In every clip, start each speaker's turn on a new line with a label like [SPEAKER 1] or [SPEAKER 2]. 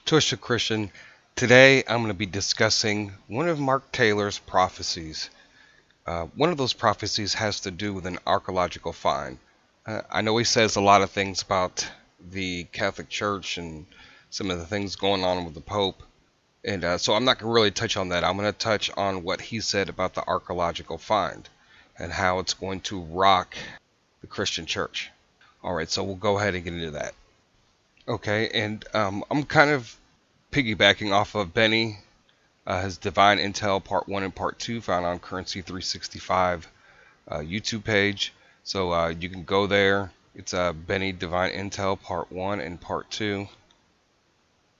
[SPEAKER 1] Twisted Christian. Today I'm going to be discussing one of Mark TayIor's prophecies. One of those prophecies has to do with an archaeological find. I know he says a lot of things about the Catholic Church and some of the things going on with the Pope, and so I'm not going to really touch on that. I'm going to touch on what he said about the archaeological find and how it's going to rock the Christian Church. Alright, so we'll go ahead and get into that. Okay, and I'm kind of piggybacking off of Benny, his Divine Intel Part 1 and Part 2 found on Currency 365 YouTube page. So you can go there. It's Benny Divine Intel Part 1 and Part 2.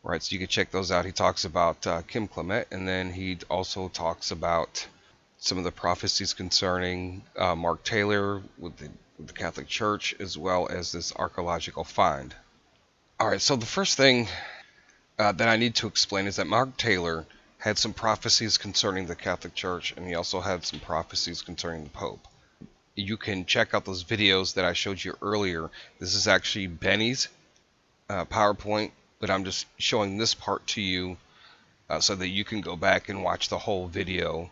[SPEAKER 1] Right, so you can check those out. He talks about Kim Clement, and then he also talks about some of the prophecies concerning Mark TayIor with the Catholic Church, as well as this archaeological find. Alright, so the first thing that I need to explain is that Mark TayIor had some prophecies concerning the Catholic Church, and he also had some prophecies concerning the Pope. You can check out those videos that I showed you earlier. This is actually Benny's PowerPoint, but I'm just showing this part to you so that you can go back and watch the whole video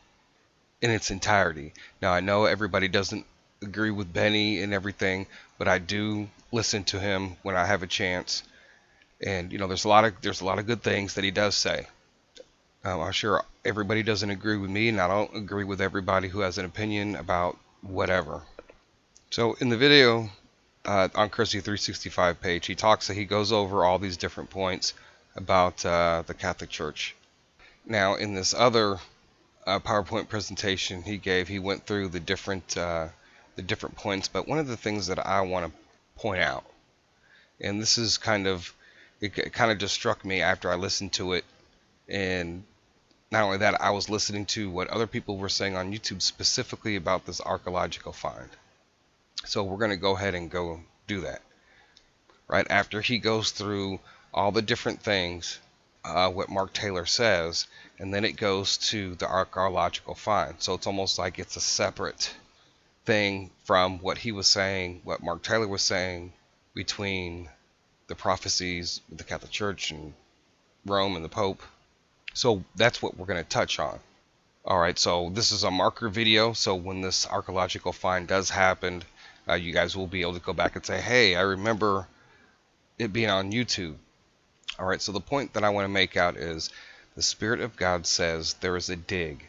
[SPEAKER 1] in its entirety. Now, I know everybody doesn't agree with Benny and everything, but I do listen to him when I have a chance. And there's a lot of good things that he does say. I'm sure everybody doesn't agree with me, and I don't agree with everybody who has an opinion about whatever. So in the video on Currency 365 page, he goes over all these different points about the Catholic Church. Now in this other PowerPoint presentation he went through the different points, but one of the things that I want to point out, and this is it kind of just struck me after I listened to it, and not only that, I was listening to what other people were saying on YouTube specifically about this archaeological find. So we're going to go ahead and go do that. Right after he goes through all the different things, what Mark TayIor says, and then it goes to the archaeological find. So it's almost like it's a separate thing from what he was saying, what Mark TayIor was saying between the prophecies with the Catholic Church and Rome and the Pope. So that's what we're going to touch on. Alright, so this is a marker video, so when this archaeological find does happen, you guys will be able to go back and say, hey, I remember it being on YouTube. Alright, so the point that I want to make out is the Spirit of God says there is a dig,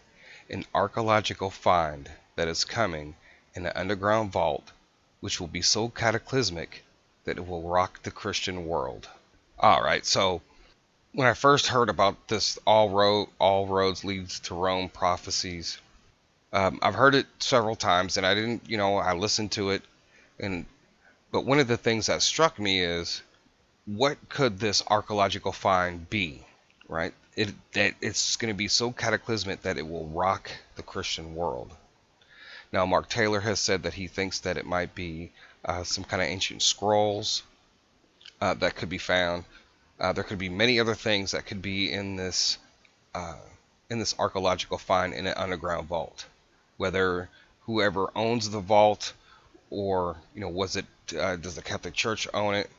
[SPEAKER 1] an archaeological find that is coming in an underground vault, which will be so cataclysmic that it will rock the Christian world. Alright, so when I first heard about this all roads leads to Rome prophecies, I've heard it several times, and I didn't, I listened to it, but one of the things that struck me is, what could this archaeological find be, right? It's going to be so cataclysmic that it will rock the Christian world. Now, Mark TayIor has said that he thinks that it might be some kind of ancient scrolls that could be found. There could be many other things that could be in this archaeological find in an underground vault. Whether whoever owns the vault, or does the Catholic Church own it,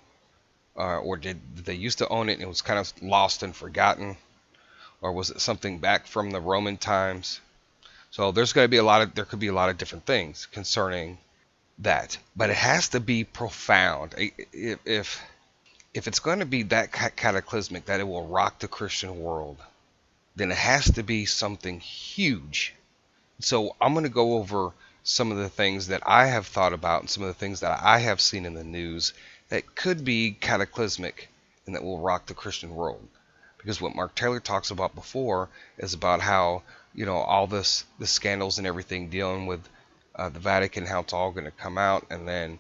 [SPEAKER 1] or did they used to own it and it was kind of lost and forgotten, or was it something back from the Roman times? So there could be a lot of different things concerning that, but it has to be profound. If it's going to be that cataclysmic that it will rock the Christian world, then it has to be something huge. So I'm going to go over some of the things that I have thought about and some of the things that I have seen in the news that could be cataclysmic and that will rock the Christian world. Because what Mark TayIor talks about before is about how, all the scandals and everything dealing with the Vatican, how it's all going to come out, and then,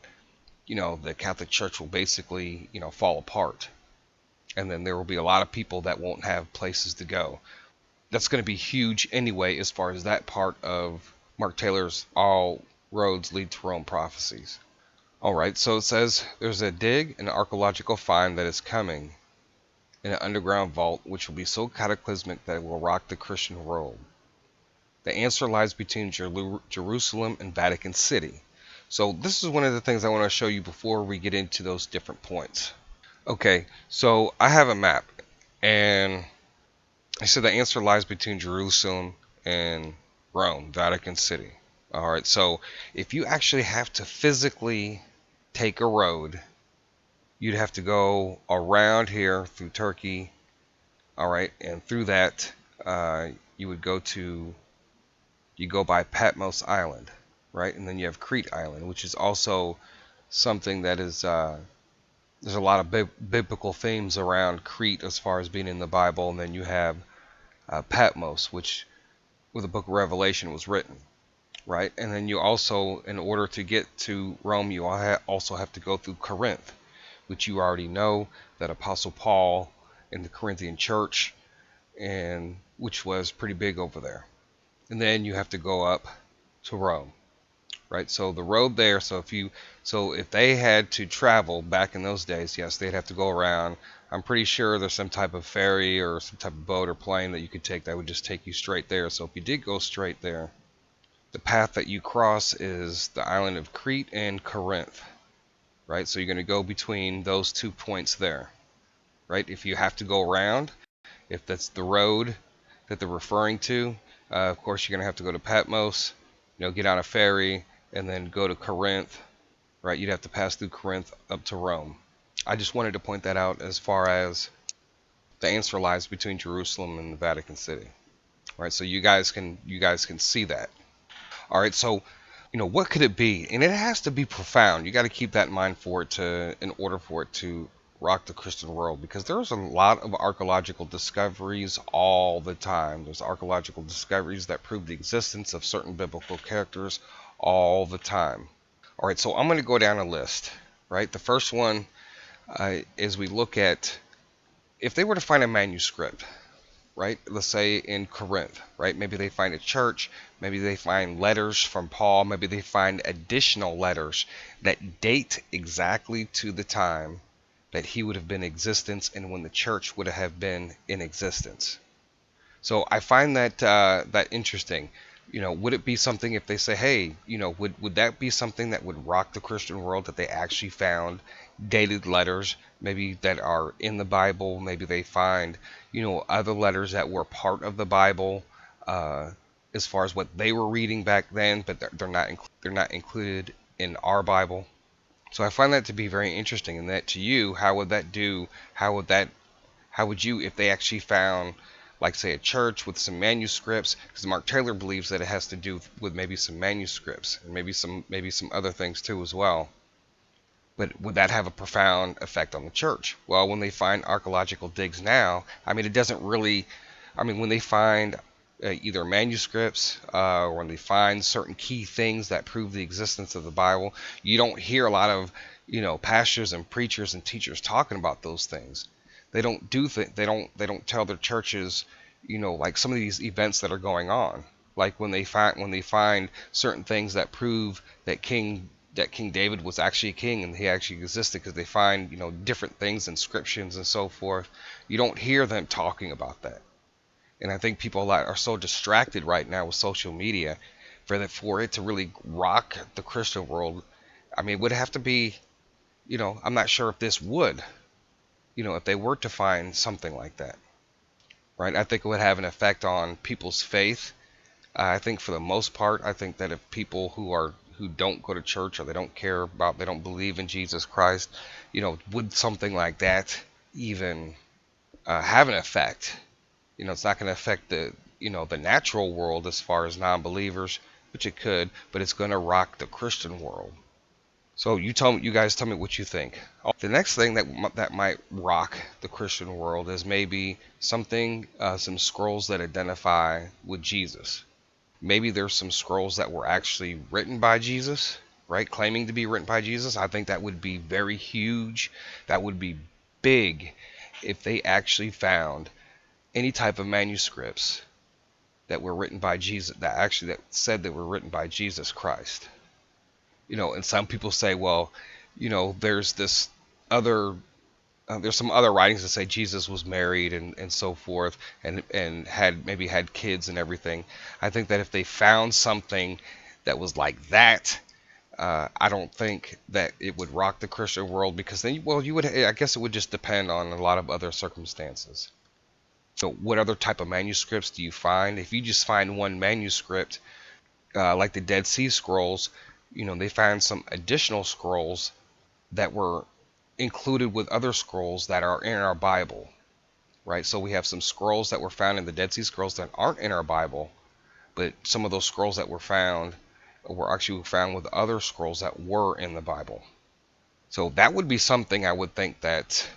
[SPEAKER 1] the Catholic Church will basically, fall apart. And then there will be a lot of people that won't have places to go. That's going to be huge anyway, as far as that part of Mark TayIor's all roads lead to Rome prophecies. Alright, so it says there's a dig, an archaeological find that is coming in an underground vault, which will be so cataclysmic that it will rock the Christian world. The answer lies between Jerusalem and Vatican City. So this is one of the things I want to show you before we get into those different points. Okay, so I have a map, And I said the answer lies between Jerusalem and Rome, Vatican City. All right, so if you actually have to physically take a road, you'd have to go around here through Turkey. All right, and through that, you would you go by Patmos Island, right? And then you have Crete Island, which is also something that is, there's a lot of biblical themes around Crete as far as being in the Bible. And then you have Patmos, which, where the book of Revelation was written, right? And then you also, in order to get to Rome, you also have to go through Corinth, which you already know that Apostle Paul in the Corinthian church, and which was pretty big over there. And then you have to go up to Rome, right? So the road there, so if they had to travel back in those days, yes, they'd have to go around. I'm pretty sure there's some type of ferry or some type of boat or plane that you could take that would just take you straight there. So if you did go straight there, the path that you cross is the island of Crete and Corinth, right? So you're going to go between those 2 points there, right? If you have to go around, if that's the road that they're referring to, of course you're going to have to go to Patmos, get on a ferry, and then go to Corinth, right? You'd have to pass through Corinth up to Rome. I just wanted to point that out as far as the answer lies between Jerusalem and the Vatican City, right? So you guys can see that. All right, so what could it be? And it has to be profound. You got to keep that in mind in order for it to rock the Christian world, because there's a lot of archaeological discoveries all the time. There's archaeological discoveries that prove the existence of certain biblical characters all the time. All right, so I'm going to go down a list, right? The first one is we look at if they were to find a manuscript, right? Let's say in Corinth, right? Maybe they find a church, maybe they find letters from Paul, maybe they find additional letters that date exactly to the time that he would have been in existence and when the church would have been in existence. So I find that interesting. Would it be something if they say, hey, would that be something that would rock the Christian world, that they actually found dated letters, maybe that are in the Bible? Maybe they find, other letters that were part of the Bible, as far as what they were reading back then, but they're not included in our Bible. So I find that to be very interesting. And that to you, how would that do? How would you, if they actually found, like say, a church with some manuscripts? Because Mark TayIor believes that it has to do with maybe some manuscripts and maybe some other things too as well. But would that have a profound effect on the church? Well, when they find archaeological digs now, it doesn't really. When they find either manuscripts or when they find certain key things that prove the existence of the Bible, you don't hear a lot of pastors and preachers and teachers talking about those things. They don't they don't tell their churches like some of these events that are going on, like when they find certain things that prove that King David was actually a king and he actually existed, because they find different things, inscriptions and so forth. You don't hear them talking about that. And I think people are so distracted right now with social media for it to really rock the Christian world. It would have to be, I'm not sure if this would, if they were to find something like that, right? I think it would have an effect on people's faith. I think for the most part, I think that if people who don't go to church, or they don't believe in Jesus Christ, would something like that even have an effect? It's not going to affect the natural world as far as non-believers, which it could, but it's going to rock the Christian world. So you guys tell me what you think. The next thing that might rock the Christian world is maybe some scrolls that identify with Jesus. Maybe there's some scrolls that were actually written by Jesus, right? Claiming to be written by Jesus. I think that would be very huge. That would be big if they actually found any type of manuscripts that were written by Jesus, that said they were written by Jesus Christ. And some people say, well, there's this other, there's some other writings that say Jesus was married and so forth, and had kids and everything. I think that if they found something that was like that, I don't think that it would rock the Christian world, because then, I guess it would just depend on a lot of other circumstances. So what other type of manuscripts do you find? If you just find one manuscript, like the Dead Sea Scrolls, they found some additional scrolls that were included with other scrolls that are in our Bible, right? So we have some scrolls that were found in the Dead Sea Scrolls that aren't in our Bible, but some of those scrolls that were found were actually found with other scrolls that were in the Bible. So that would be something I would think that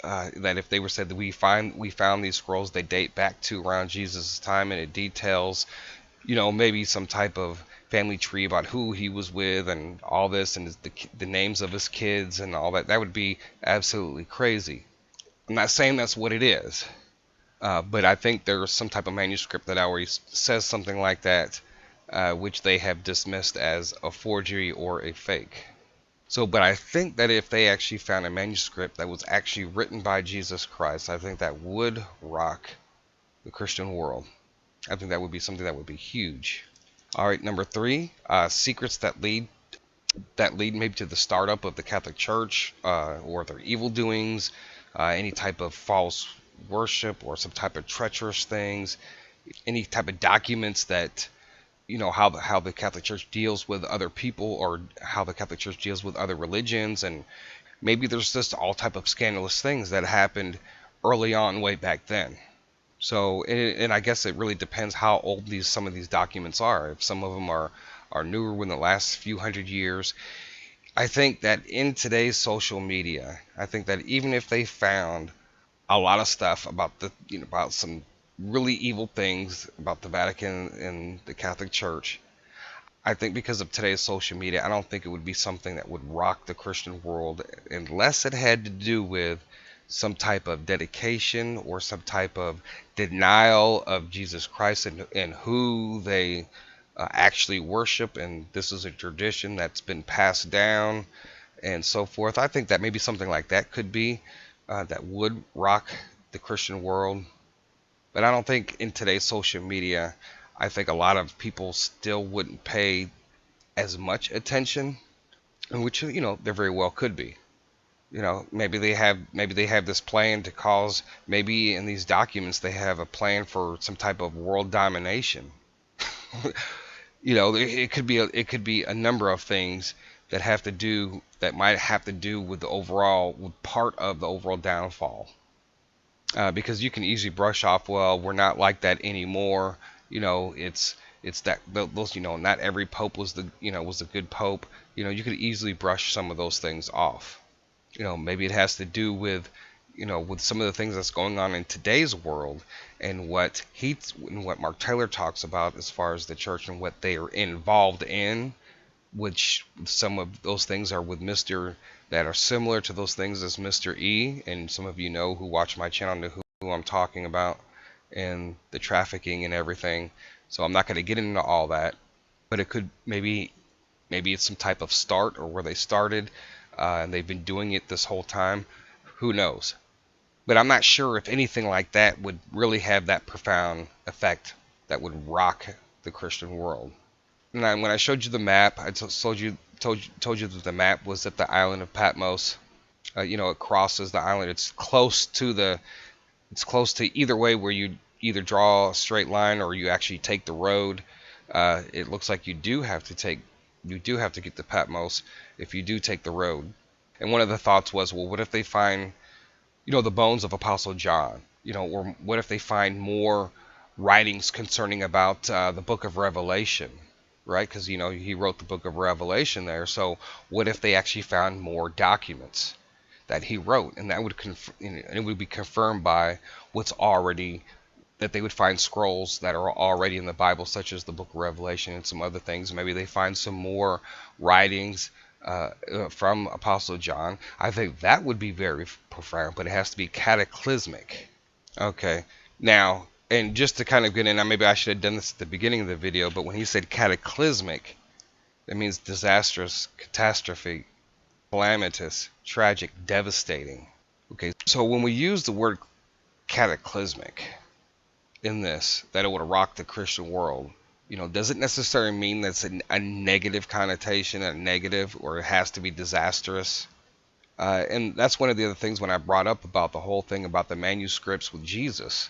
[SPEAKER 1] that if they were said that we found these scrolls, they date back to around Jesus' time, and it details, maybe some type of family tree about who he was with and all this, and the names of his kids and all that. That would be absolutely crazy. I'm not saying that's what it is, but I think there's some type of manuscript that already says something like that, which they have dismissed as a forgery or a fake. So, but I think that if they actually found a manuscript that was actually written by Jesus Christ, I think that would rock the Christian world. I think that would be something that would be huge. All right, number 3, secrets that lead maybe to the startup of the Catholic Church, or their evil doings, any type of false worship or some type of treacherous things, any type of documents that, how the Catholic Church deals with other people, or how the Catholic Church deals with other religions, and maybe there's just all type of scandalous things that happened early on, way back then. So, and I guess it really depends how old some of these documents are. If some of them are newer within the last few hundred years, I think that in today's social media, I think that even if they found a lot of stuff about about some really evil things about the Vatican and the Catholic Church, I think because of today's social media, I don't think it would be something that would rock the Christian world unless it had to do with some type of dedication or some type of denial of Jesus Christ and who they actually worship, and this is a tradition that's been passed down and so forth. I think that maybe something like that could be that would rock the Christian world. But I don't think in today's social media, I think a lot of people still wouldn't pay as much attention, which there very well could be. Maybe they have this plan to cause, maybe in these documents they have a plan for some type of world domination. It could be a number of things that might have to do with part of the overall downfall. Because you can easily brush off, well, we're not like that anymore. It's that those, not every pope was a good pope. You could easily brush some of those things off. Maybe it has to do with, with some of the things that's going on in today's world, and what Mark TayIor talks about as far as the church and what they are involved in, which some of those things are with that are similar to those things as Mr. E, and some of you who watch my channel know who I'm talking about, and the trafficking and everything. So I'm not going to get into all that, but it could maybe it's some type of start, or where they started, and they've been doing it this whole time. Who knows? But I'm not sure if anything like that would really have that profound effect that would rock the Christian world. And when I showed you the map, I told you that the map was at the island of Patmos. It crosses the island. It's close to either way, where you either draw a straight line or you actually take the road. It looks like you do have to get to Patmos if you do take the road. And one of the thoughts was, well, what if they find, the bones of Apostle John? Or what if they find more writings concerning about the book of Revelation, right? Because, he wrote the book of Revelation there. So what if they actually found more documents that he wrote? And that would it would be confirmed by that they would find scrolls that are already in the Bible, such as the book of Revelation and some other things. Maybe they find some more writings from Apostle John. I think that would be very profound, but it has to be cataclysmic. Okay, now, and just to kind of get in, maybe I should have done this at the beginning of the video, but when he said cataclysmic, that means disastrous, catastrophic, calamitous, tragic, devastating. Okay, so when we use the word cataclysmic in this, that it would rock the Christian world, does it necessarily mean that's a negative connotation, or it has to be disastrous? And that's one of the other things when I brought up about the whole thing about the manuscripts with Jesus,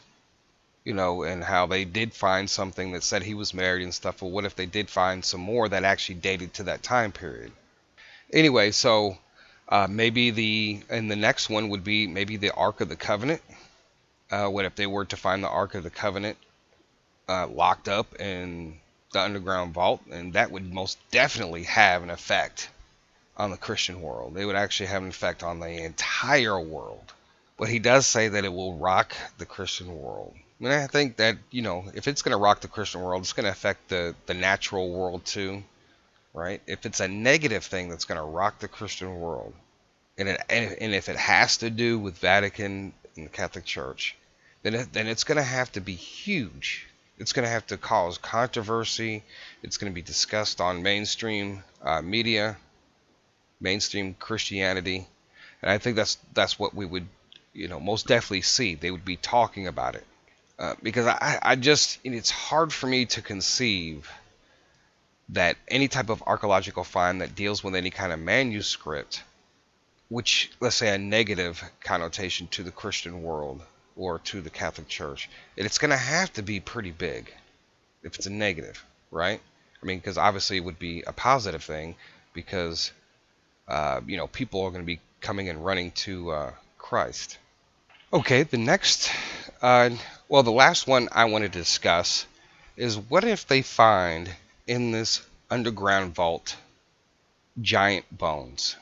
[SPEAKER 1] and how they did find something that said he was married and stuff. Well, what if they did find some more that actually dated to that time period? Anyway, so maybe and the next one would be maybe the Ark of the Covenant. What if they were to find the Ark of the Covenant locked up in the underground vault? And that would most definitely have an effect on the Christian world. They would actually have an effect on the entire world. But he does say that it will rock the Christian world. And I think that, if it's going to rock the Christian world, it's going to affect the natural world too, right? If it's a negative thing that's going to rock the Christian world, and if it has to do with Vatican and the Catholic Church, then it's going to have to be huge. It's going to have to cause controversy. It's going to be discussed on mainstream media, mainstream Christianity, and I think that's what we would, most definitely see. They would be talking about it because I just, it's hard for me to conceive that any type of archaeological find that deals with any kind of manuscript, which, let's say, a negative connotation to the Christian world or to the Catholic Church, it's going to have to be pretty big if it's a negative, right? I mean, because obviously it would be a positive thing because, people are going to be coming and running to Christ. Okay, the next, the last one I want to discuss is what if they find in this underground vault giant bones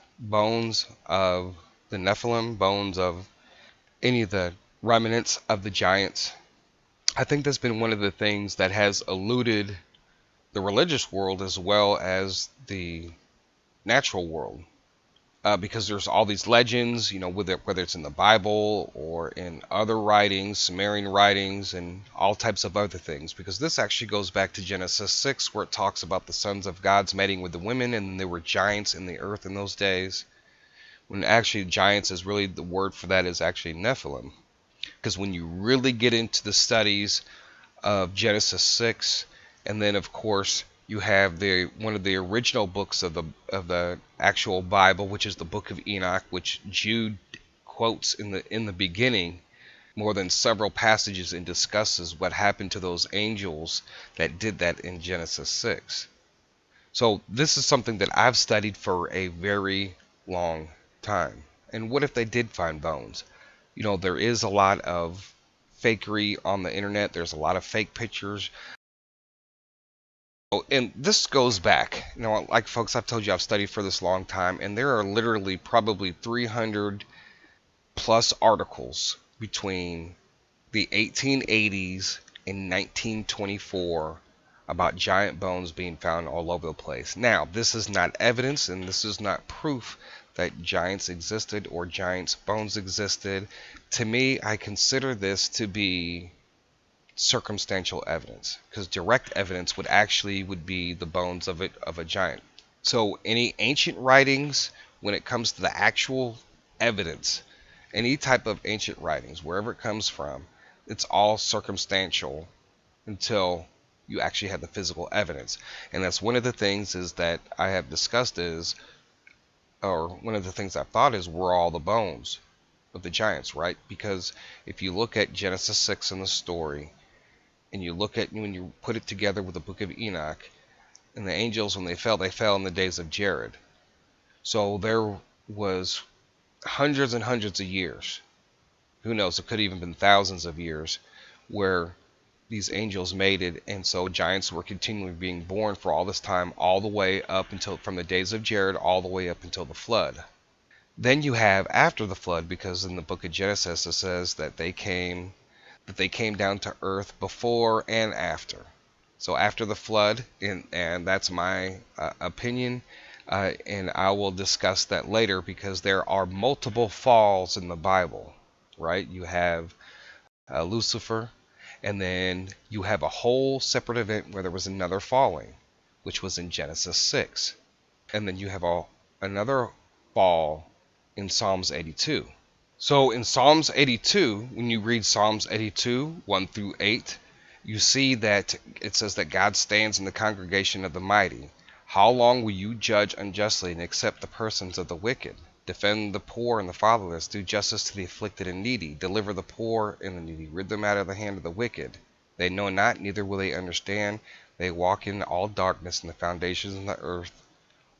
[SPEAKER 1] of the Nephilim, bones of any of the remnants of the giants. I think that's been one of the things that has eluded the religious world as well as the natural world, because there's all these legends, whether it's in the Bible or in other writings, Sumerian writings, and all types of other things. Because this actually goes back to Genesis 6, where it talks about the sons of gods mating with the women, and there were giants in the earth in those days. When actually giants is really, the word for that is actually Nephilim. Because when you really get into the studies of Genesis 6, and then of course you have one of the original books of the actual Bible, which is the Book of Enoch, which Jude quotes in the beginning more than several passages and discusses what happened to those angels that did that in Genesis 6. So this is something that I've studied for a very long time. And what if they did find bones? There is a lot of fakery on the internet. There's a lot of fake pictures. And this goes back, like folks, I've told you I've studied for this long time, and there are literally probably 300 plus articles between the 1880s and 1924 about giant bones being found all over the place. Now, this is not evidence and this is not proof that giants existed or giants' bones existed. To me, I consider this to be circumstantial evidence, because direct evidence would be the bones of a giant. So any ancient writings, when it comes to the actual evidence, any type of ancient writings, wherever it comes from, it's all circumstantial until you actually have the physical evidence. And that's one of the things is that I have discussed or one of the things I've thought is, were all the bones of the giants, right? Because if you look at Genesis 6 in the story, and you look at when you put it together with the Book of Enoch, and the angels, when they fell in the days of Jared. So there was hundreds and hundreds of years, who knows, it could have even been thousands of years, where these angels mated, and so giants were continually being born for all this time, all the way up until, from the days of Jared, all the way up until the flood. Then you have after the flood, because in the book of Genesis it says that they came down to earth before and after. So after the flood, and that's my opinion, and I will discuss that later, because there are multiple falls in the Bible, right? You have Lucifer, and then you have a whole separate event where there was another falling, which was in Genesis 6. And then you have another fall in Psalms 82. So in Psalms 82, when you read Psalms 82, 1 through 8, you see that it says that God stands in the congregation of the mighty. How long will you judge unjustly and accept the persons of the wicked? Defend the poor and the fatherless. Do justice to the afflicted and needy. Deliver the poor and the needy. Rid them out of the hand of the wicked. They know not, neither will they understand. They walk in all darkness, and the foundations of the earth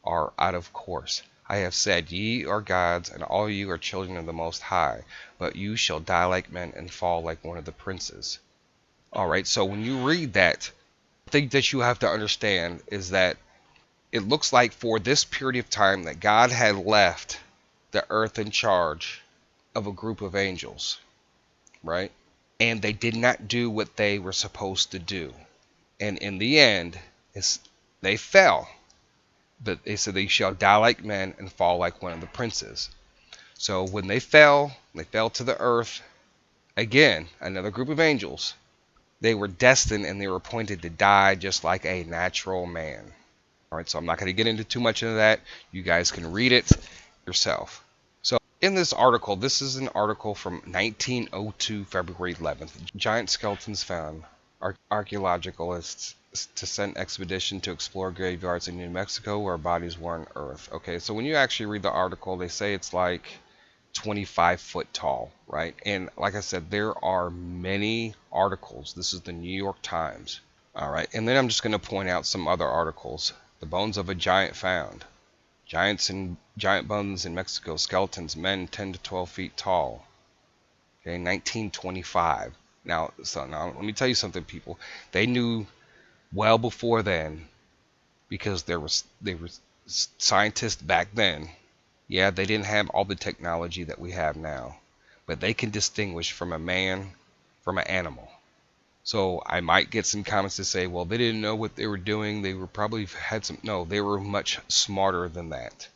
[SPEAKER 1] are out of course. I have said, ye are gods, and all you are children of the Most High. But you shall die like men and fall like one of the princes. Alright, so when you read that, the thing that you have to understand is that it looks like for this period of time that God had left the earth in charge of a group of angels, right? And they did not do what they were supposed to do. And in the end, they fell. But they said they shall die like men and fall like one of the princes. So when they fell to the earth, again, another group of angels, they were destined and they were appointed to die just like a natural man. All right, so I'm not going to get into too much into that. You guys can read it yourself. So in this article, this is an article from 1902, February 11th. Giant skeletons found. Archaeologicalists to send expedition to explore graveyards in New Mexico where bodies were unearthed. Okay, so when you actually read the article, they say it's like 25 foot tall, right? And like I said, there are many articles. This is the New York Times. All right, and then I'm just going to point out some other articles. The bones of a giant found. Giant bones in Mexico. Skeletons, men 10 to 12 feet tall. Okay, 1925. Now let me tell you something, people. They knew well before then, because they were scientists back then. Yeah, they didn't have all the technology that we have now, but they can distinguish from a man from an animal. So I might get some comments to say, well, they didn't know what they were doing. They were probably had some. No, they were much smarter than that.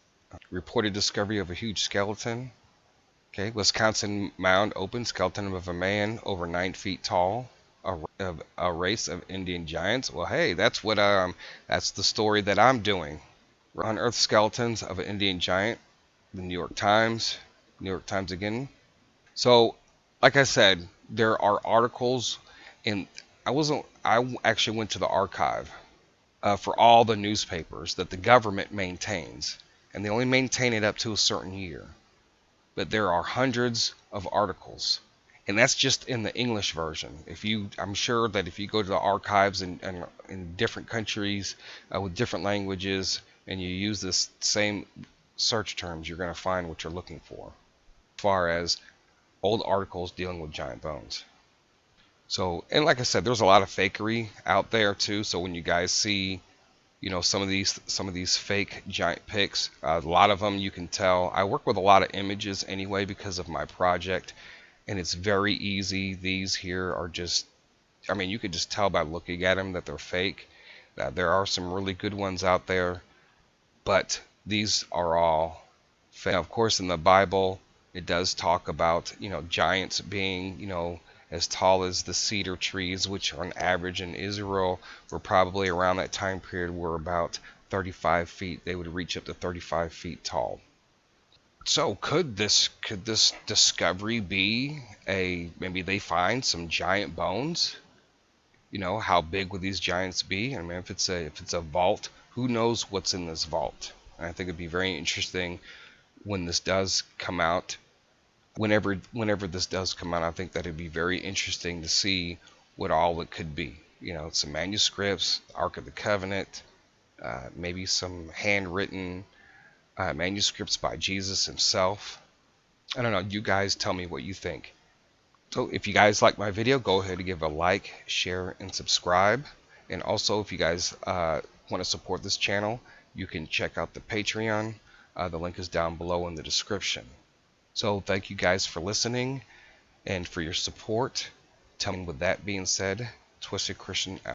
[SPEAKER 1] Reported discovery of a huge skeleton. Okay, Wisconsin mound open, skeleton of a man over 9 feet tall. A race of Indian giants. Well, hey, that's the story that I'm doing. Unearthed skeletons of an Indian giant. The New York Times again. So, like I said, there are articles, and I actually went to the archive for all the newspapers that the government maintains, and they only maintain it up to a certain year. But there are hundreds of articles. And that's just in the English version. I'm sure that if you go to the archives in different countries with different languages, and you use this same search terms, you're going to find what you're looking for, as far as old articles dealing with giant bones. So, and like I said, there's a lot of fakery out there too. So when you guys see, some of these fake giant pics, a lot of them you can tell. I work with a lot of images anyway because of my project. And it's very easy. These here are just, you could just tell by looking at them that they're fake. There are some really good ones out there, but these are all fake. Now, of course, in the Bible, it does talk about, giants being, as tall as the cedar trees, which on average in Israel were probably around that time period were about 35 feet. They would reach up to 35 feet tall. So could this discovery be maybe they find some giant bones? How big would these giants be? If it's a vault, who knows what's in this vault? And I think it'd be very interesting when this does come out. Whenever this does come out, I think that it'd be very interesting to see what all it could be. Some manuscripts, Ark of the Covenant, maybe some handwritten manuscripts by Jesus himself. I don't know. You guys tell me what you think. So if you guys like my video, go ahead and give a like, share, and subscribe. And also, if you guys want to support this channel, you can check out the Patreon. The link is down below in the description. So thank you guys for listening and for your support. With that being said, Twisted Christian out.